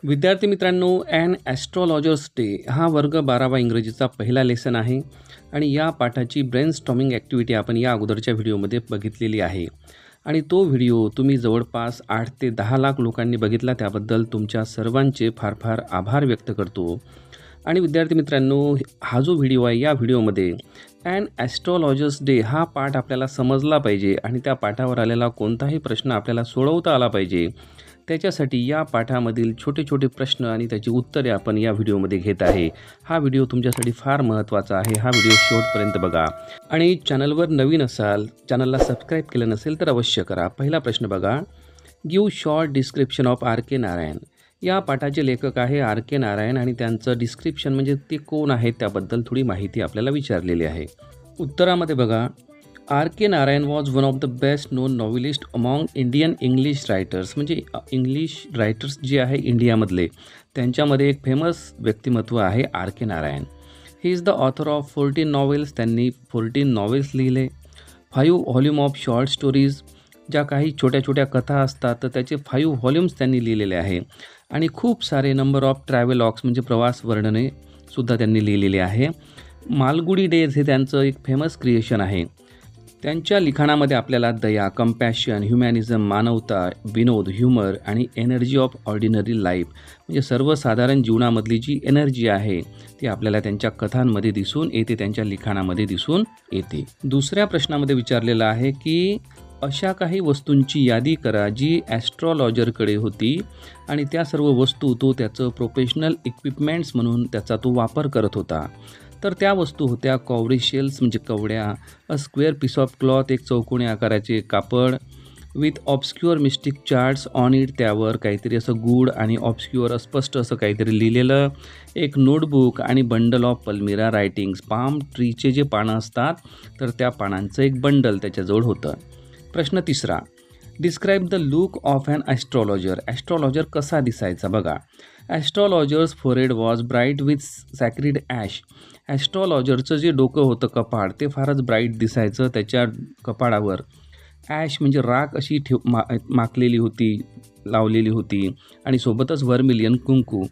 विद्यार्थी मित्रांनो, and astrologers day हा वर्ग 12वा इंग्रजीचा पहिला लेसन आहे आणि या पाठाची ब्रेनस्टॉर्मिंग ॲक्टिव्हिटी आपण या अगोदरच्या व्हिडिओमध्ये बघितलेली आहे आणि तो व्हिडिओ तुम्ही जवळपास 8 ते 10 लाख लोकांनी बघितला. त्याबद्दल तुमच्या सर्वांचे फार फार आभार व्यक्त करतो. आणि विद्यार्थी मित्रांनो, हा जो व्हिडिओ आहे या व्हिडिओमध्ये ॲन ॲस्ट्रॉलॉजर्स डे हा पाठ आपल्याला समजला पाहिजे आणि त्या पाठावर आलेला कोणताही प्रश्न आपल्याला सोडवता आला पाहिजे. त्याच्यासाठी या पाठामधील छोटे छोटे प्रश्न आणि त्याची उत्तरे आपण या व्हिडिओमध्ये घेत आहे. हा व्हिडिओ तुमच्यासाठी फार महत्त्वाचा आहे. हा व्हिडिओ शेवटपर्यंत बघा आणि चॅनलवर नवीन असाल, चॅनलला सबस्क्राईब केलं नसेल तर अवश्य करा. पहिला प्रश्न बघा, give short description of R K Narayan. या पाठाचे लेखक आहे आर के नारायण आणि त्यांचं डिस्क्रिप्शन म्हणजे ते कोण आहेत त्याबद्दल थोडी माहिती आपल्याला विचारलेली आहे. उत्तरामध्ये बघा, R K Narayan was one of the best known novelist among Indian English writers. म्हणजे इंग्लिश रायटर्स जे आहे इंडियामधले त्यांच्यामध्ये एक फेमस व्यक्तिमत्व आहे R K Narayan. He is the author of 14 novels. त्यांनी 14 नॉवेल्स लिहिले. 5 व्हॉल्यूम ऑफ शॉर्ट स्टोरीज, ज्या काही छोट्या छोट्या कथा असतात तर त्याचे 5 व्हॉल्यूम्स त्यांनी लिहिलेले आहे. आणि खूप सारे नंबर ऑफ ट्रॅव्हलॉग्स म्हणजे प्रवास वर्णने सुद्धा त्यांनी लिहिलेली आहे. मालगुडी डेज हे त्यांचं एक फेमस क्रिएशन आहे. त्यांच्या लिखाणामध्ये आपल्याला दया, कंपॅशन, ह्युमॅनिझम, मानवता, विनोद, ह्युमर आणि एनर्जी ऑफ ऑर्डिनरी लाईफ म्हणजे सर्वसाधारण जीवनामधली जी एनर्जी आहे ती आपल्याला त्यांच्या कथांमध्ये दिसून येते, त्यांच्या लिखाणामध्ये दिसून येते. दुसऱ्या प्रश्नामध्ये विचारलेलं आहे की अशा काही वस्तूंची यादी करा जी ॲस्ट्रॉलॉजरकडे होती आणि त्या सर्व वस्तू तो त्याचं प्रोफेशनल इक्विपमेंट्स म्हणून त्याचा तो वापर करत होता. तर त्या वस्तू होत्या कॉवरी शेल्स म्हणजे कवड्या, a square piece of cloth एक चौकोनी आकाराचे कापड, with obscure mystic charts on it, त्यावर काहीतरी असं गूढ आणि ऑब्स्क्युअर अस्पष्ट असं काहीतरी लिहिलेलं, एक नोटबुक आणि बंडल ऑफ पल्मिरा रायटिंग्स. पाम ट्रीचे जे पानं असतात तर त्या पानांचं एक बंडल त्याच्याजवळ होतं. प्रश्न तिसरा, describe the look of an astrologer. Astrologer कसा दिसायचा बघा. Astrologer's forehead was bright with sacred ash. ॲस्ट्रॉलॉजरचं जे डोकं होतं, कपाळ, ते फारच ब्राईट दिसायचं. त्याच्या कपाळावर ॲश म्हणजे राख अशी माखलेली होती, लावलेली होती आणि सोबतच व्हर्मिलियन कुंकू.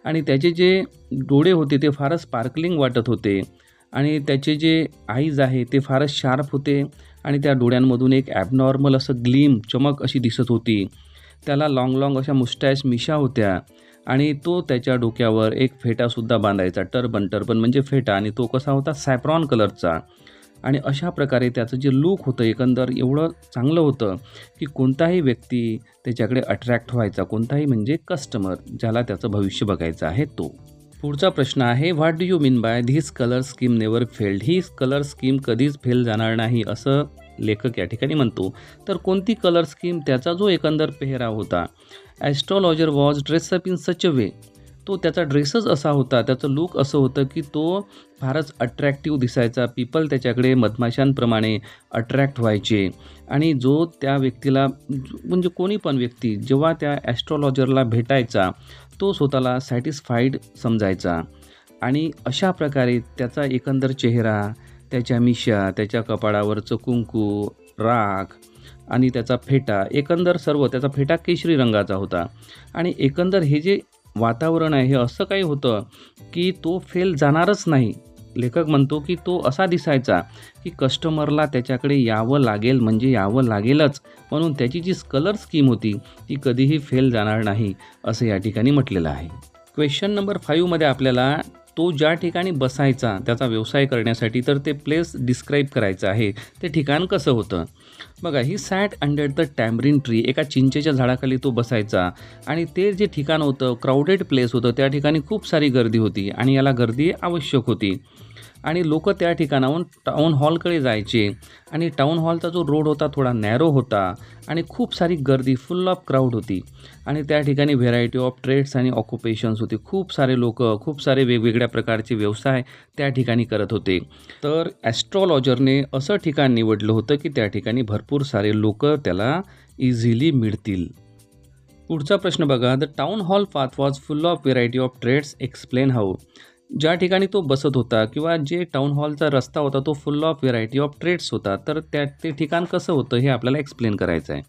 आणि त्याचे जे डोळे होते ते फारच स्पार्कलिंग वाटत होते आणि त्याचे जे आईज आहे ते फारच शार्प होते आणि त्या डोळ्यांमधून एक ॲबनॉर्मल असं ग्लीम, चमक अशी दिसत होती. त्याला लाँग अशा मुस्टॅच मिशा होत्या आणि तो त्याच्या डोक्यावर एक फेटासुद्धा बांधायचा, टर्बन म्हणजे फेटा, आणि तो कसा होता, सॅफ्रॉन कलरचा. आणि अशा प्रकारे त्याचं जे लूक होतं एकंदर एवढं चांगलं होतं की कोणताही व्यक्ती त्याच्याकडे अट्रॅक्ट व्हायचा, कोणताही म्हणजे कस्टमर ज्याला त्याचं भविष्य बघायचं आहे तो. पुढचा प्रश्न आहे, what do you mean by this colour scheme never failed. He colour scheme कधीच फेल जाणार नाही असं लेखक या ठिकाणी म्हणतो. तर कोणती कलर स्कीम? त्याचा जो एकंदर पेहराव होता. ॲस्ट्रॉलॉजर वॉज ड्रेसअप इन सच अ वे. तो त्याचा ड्रेसच असा होता, त्याचं लूक असं होतं की तो फारच अट्रॅक्टिव्ह दिसायचा. पीपल त्याच्याकडे मधमाशांप्रमाणे अट्रॅक्ट व्हायचे आणि जो त्या व्यक्तीला म्हणजे कोणी पण व्यक्ती जेव्हा त्या ॲस्ट्रॉलॉजरला भेटायचा तो स्वतःला सॅटिस्फाईड समजायचा. आणि अशा प्रकारे त्याचा एकंदर चेहरा, त्याच्या मिशा, त्याच्या कपाळावरचं कुंकू, राख आणि त्याचा फेटा, एकंदर सर्व, त्याचा फेटा केशरी रंगाचा होता. आणि एकंदर हे जे वातावरण आहे हे असं काही होतं की तो फेल जाणारच नाही. लेखक म्हणतो की तो असा दिसायचा की कस्टमरला त्याच्याकडे यावं लागेल म्हणजे यावं लागेलच, म्हणून त्याची जी कलर स्कीम होती ती कधीही फेल जाणार नाही असं या ठिकाणी म्हटलेलं आहे. क्वेश्चन नंबर 5मध्ये आपल्याला तो ज्या ठिकाणी बसायचा त्याचा व्यवसाय करण्यासाठी तर ते प्लेस डिस्क्राईब करायचं आहे. ते ठिकाण कसं होतं बघा. He sat under the tamarind tree. एका चिंचेच्या झाडाखाली तो बसायचा आणि ते जे ठिकाण होतं क्राऊडेड प्लेस होतं. त्या ठिकाणी खूप सारी गर्दी होती आणि याला गर्दी आवश्यक होती आणि लोक त्या ठिकाणाहून टाऊन हॉलकडे जायचे आणि टाऊन हॉलचा जो रोड होता थोडा नॅरो होता आणि खूप सारी गर्दी, फुल ऑफ क्राऊड होती आणि त्या ठिकाणी व्हेरायटी ऑफ ट्रेड्स आणि ऑक्युपेशन्स होते. खूप सारे लोक, खूप सारे वेगवेगळ्या प्रकारचे व्यवसाय त्या ठिकाणी करत होते. तर ॲस्ट्रॉलॉजरने असं ठिकाण निवडलं होतं की त्या ठिकाणी भरपूर सारे लोक त्याला इझिली मिळतील. पुढचा प्रश्न बघा, the town hall path was full of variety of trades, explain how. ज्या ठिकाणी तो बसत होता किंवा जे टाऊन हॉलचा रस्ता होता तो full of variety of trades होता. तर ते ठिकाण कसं होतं हे आपल्याला एक्सप्लेन करायचं आहे.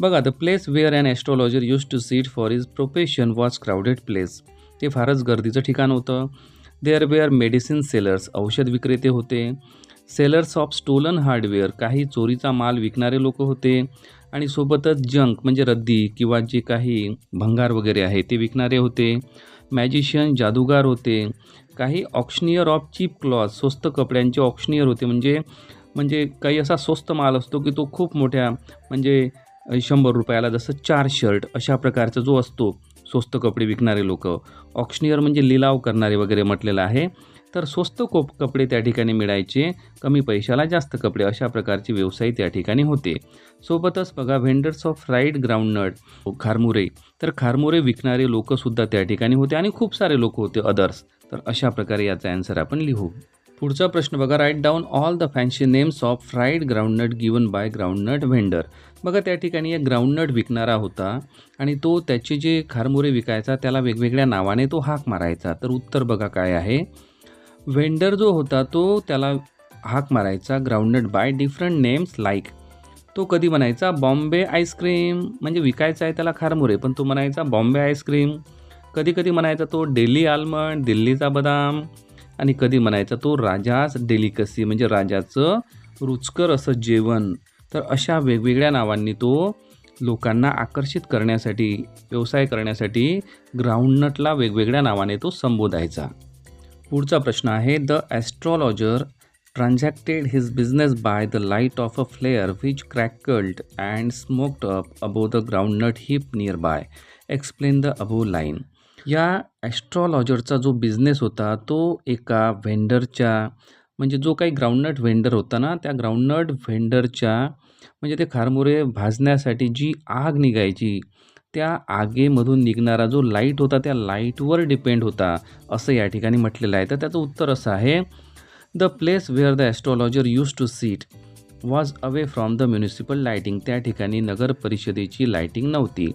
बघा, the place where an astrologer use to sit for his profession was crowded place. ते फारच गर्दीचं ठिकाण होतं. देअर वेअर मेडिसिन सेलर्स, औषध विक्रेते होते. सेलर्स ऑफ स्टोलन हार्डवेअर, काही चोरीचा माल विकणारे लोक होते. आणि सोबतच जंक म्हणजे रद्दी किंवा जे काही भंगार वगैरे आहे ते विकणारे होते. मॅजिशियन, जादूगार होते. काही ऑक्शनियर ऑफ चीप क्लॉथ, स्वस्त कपड्यांचे ऑक्शनियर होते. म्हणजे काही असा स्वस्त माल असतो की तो खूप मोठ्या म्हणजे 100 रुपयाला जसं 4 शर्ट अशा प्रकारचा जो असतो स्वस्त कपडे विकणारे लोक. ऑक्शनियर म्हणजे लिलाव करणारे वगैरे म्हटलेलं आहे. तर स्वस्त कपडे त्या ठिकाणी मिळायचे, कमी पैशाला जास्त कपडे, अशा प्रकारचे व्यवसाय त्या ठिकाणी होते. सोबतच बघा, व्हेंडर्स ऑफ फ्राईड ग्राउंडनट, खारमुरे, तर खारमुरे विकणारे लोकसुद्धा त्या ठिकाणी होते आणि खूप सारे लोक होते अदर्स. तर अशा प्रकारे याचा ॲन्सर आपण लिहू. पुढचा प्रश्न बघा, write down all the fancy names of fried groundnut given by groundnut vendor. बघा, त्या ठिकाणी एक ग्राउंडनट विकणारा होता आणि तो त्याचे जे खारमुरे विकायचा त्याला वेगवेगळ्या नावाने तो हाक मारायचा. तर उत्तर बघा काय आहे. व्हेंडर जो होता तो त्याला हाक मारायचा groundnut by different names like. तो कधी म्हणायचा बॉम्बे आईस्क्रीम, म्हणजे विकायचा आहे त्याला खारमुरे पण तो म्हणायचा बॉम्बे आईस्क्रीम. कधी कधी म्हणायचा तो डेली आल्मंड, दिल्लीचा बदाम. आणि कधी म्हणायचा तो राजाच डेलिकसी, म्हणजे राजाचं रुचकर असं जेवण. तर अशा वेगवेगळ्या नावांनी तो लोकांना आकर्षित करण्यासाठी, व्यवसाय करण्यासाठी ग्राउंडनटला वेगवेगळ्या नावाने तो संबोधायचा. पुढचा प्रश्न आहे, the astrologer transacted his business by the light of a flare which crackled and smoked up above the groundnut heap near by. Explain the above line. या ॲस्ट्रॉलॉजरचा जो बिझनेस होता तो एका व्हेंडरच्या, म्हणजे जो काही ग्राउंडनट व्हेंडर होता ना, त्या ग्राउंडनट व्हेंडरच्या म्हणजे ते खारमुरे भाजण्यासाठी जी आग निघायची, त्या आगेमधून निघणारा जो लाईट होता त्या लाईटवर डिपेंड होता, असं या ठिकाणी म्हटलेलं आहे. तर त्याचं उत्तर असं आहे, the place where the astrologer use to sit was away from the municipal lighting. त्या ठिकाणी नगर परिषदेची लाईटिंग नव्हती.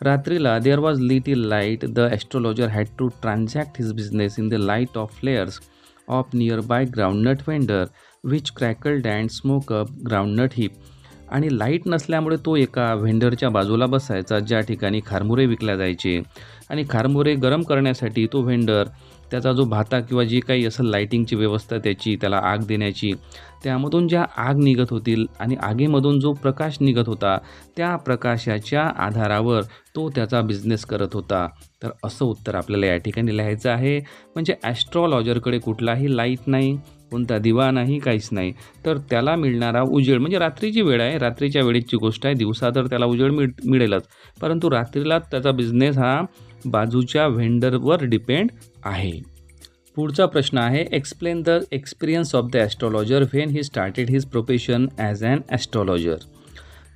रात्रीला there was little light. The astrologer had to transact his business in the light of flares of near by groundnut vendor which crackled and smoke up groundnut heap. आणि light नसल्यामुळे तो एका व्हेंडरच्या बाजूला बसायचा ज्या ठिकाणी खारमुरे विकल्या जायचे. आणि खारमुरे गरम करण्यासाठी तो व्हेंडर त्याचा जो भाता किंवा जी काही असेल लाईटिंगची व्यवस्था त्याची, त्याला आग देण्याची, त्यामधून ज्या आग निघत होतील आणि आगीमधून जो प्रकाश निघत होता त्या प्रकाशाच्या आधारावर तो त्याचा बिझनेस करत होता. तर असं उत्तर आपल्याला या ठिकाणी लिहायचं आहे. म्हणजे ॲस्ट्रॉलॉजरकडे कुठलाही लाईट नाही, कोणता दिवा नाही, काहीच नाही. तर त्याला मिळणारा उजेड म्हणजे रात्रीची वेळ आहे, रात्रीच्या वेळेची गोष्ट आहे. दिवसा तर त्याला उजेड मिळेलच, परंतु रात्रीला त्याचा बिझनेस हा बाजूच्या व्हेंडरवर डिपेंड आहे. पुढचा प्रश्न आहे, explain the experience of the astrologer when he started his profession as an astrologer.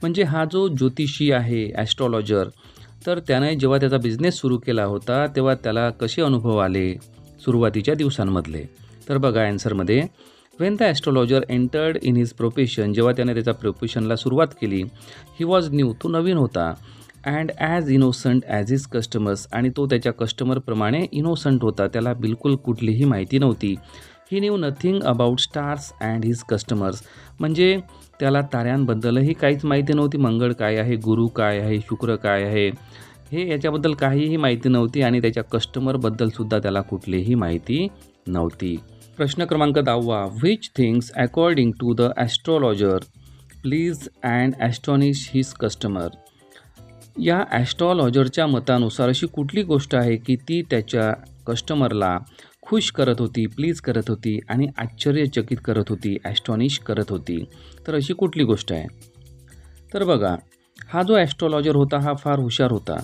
म्हणजे हा जो ज्योतिषी आहे ॲस्ट्रॉलॉजर, तर त्याने जेव्हा त्याचा बिझनेस सुरू केला होता तेव्हा त्याला कसे अनुभव आले सुरुवातीच्या दिवसांमधले. तर बघा ॲन्सरमध्ये, when the astrologer entered in his profession, जेव्हा त्याने त्याच्या प्रोफेशनला सुरुवात केली, ही वॉज न्यू, तो नवीन होता. And as innocent as his customers, आणि तो त्याच्या कस्टमरप्रमाणे इनोसंट होता, त्याला बिलकुल कुठलीही माहिती नव्हती. He knew nothing about stars and his customers, म्हणजे त्याला ताऱ्यांबद्दलही काहीच माहिती नव्हती. मंगळ काय आहे, गुरु काय आहे, शुक्र काय आहे, हे याच्याबद्दल काहीही माहिती नव्हती. आणि त्याच्या कस्टमरबद्दलसुद्धा त्याला कुठलीही माहिती नव्हती. प्रश्न क्रमांक 10, which things according to the astrologer please and astonish his customer. या ॲस्ट्रॉलॉजरच्या मतानुसार अशी कुठली गोष्ट आहे की ती त्याच्या कस्टमरला खुश करत होती, प्लीज करत होती आणि आश्चर्यचकित करत होती, ॲस्टॉनिश करत होती. तर अशी कुठली गोष्ट आहे. तर बघा, हा जो ॲस्ट्रॉलॉजर होता हा फार हुशार होता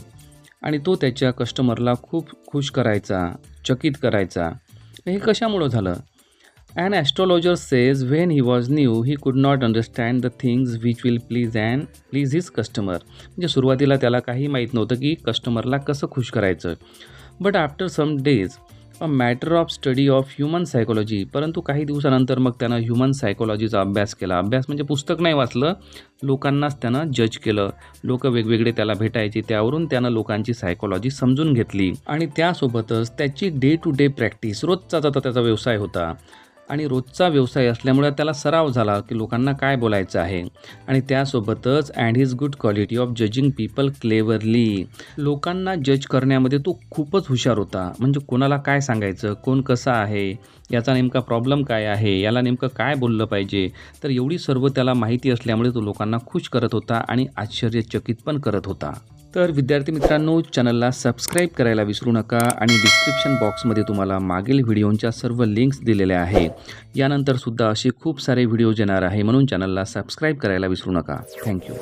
आणि तो त्याच्या कस्टमरला खूप खुश करायचा, चकित करायचा. हे कशामुळं झालं. An astrologer says when he was new, he could not understand the things which will please his customer. म्हणजे सुरुवातीला त्याला काही माहीत नव्हतं की कस्टमरला कसं खुश करायचं. But after some days a matter of study of human psychology, परंतु काही दिवसानंतर मग त्यानं ह्युमन सायकोलॉजीचा अभ्यास केला. अभ्यास म्हणजे पुस्तक नाही वाचलं, लोकांनाच त्यानं जज केलं. लोक वेगवेगळे त्याला भेटायचे, त्यावरून त्यानं लोकांची सायकोलॉजी समजून घेतली. आणि त्यासोबतच त्याची डे टू डे प्रॅक्टिस, रोजचा त्याचा व्यवसाय होता. आणि रोजचा व्यवसाय असल्यामुळे त्याला सराव झाला की लोकांना काय बोलायचं आहे. आणि त्यासोबतच and his good quality of judging people cleverly, लोकांना जज करण्यामध्ये तो खूपच हुशार होता. म्हणजे कोणाला काय सांगायचं, कोण कसा आहे, याचा नेमका प्रॉब्लेम काय आहे, याला नेमकं काय बोललं पाहिजे, तर एवढी सर्व त्याला माहिती असल्यामुळे तो लोकांना खुश करत होता आणि आश्चर्यचकित पण करत होता. तर विद्यार्थी मित्रांनो, चॅनलला सबस्क्राईब करायला विसरू नका आणि डिस्क्रिप्शन बॉक्समध्ये तुम्हाला मागील व्हिडिओंच्या सर्व लिंक्स दिलेल्या आहे. यानंतरसुद्धा असे खूप सारे व्हिडिओज येणार आहे, म्हणून चॅनलला सबस्क्राईब करायला विसरू नका. थँक्यू.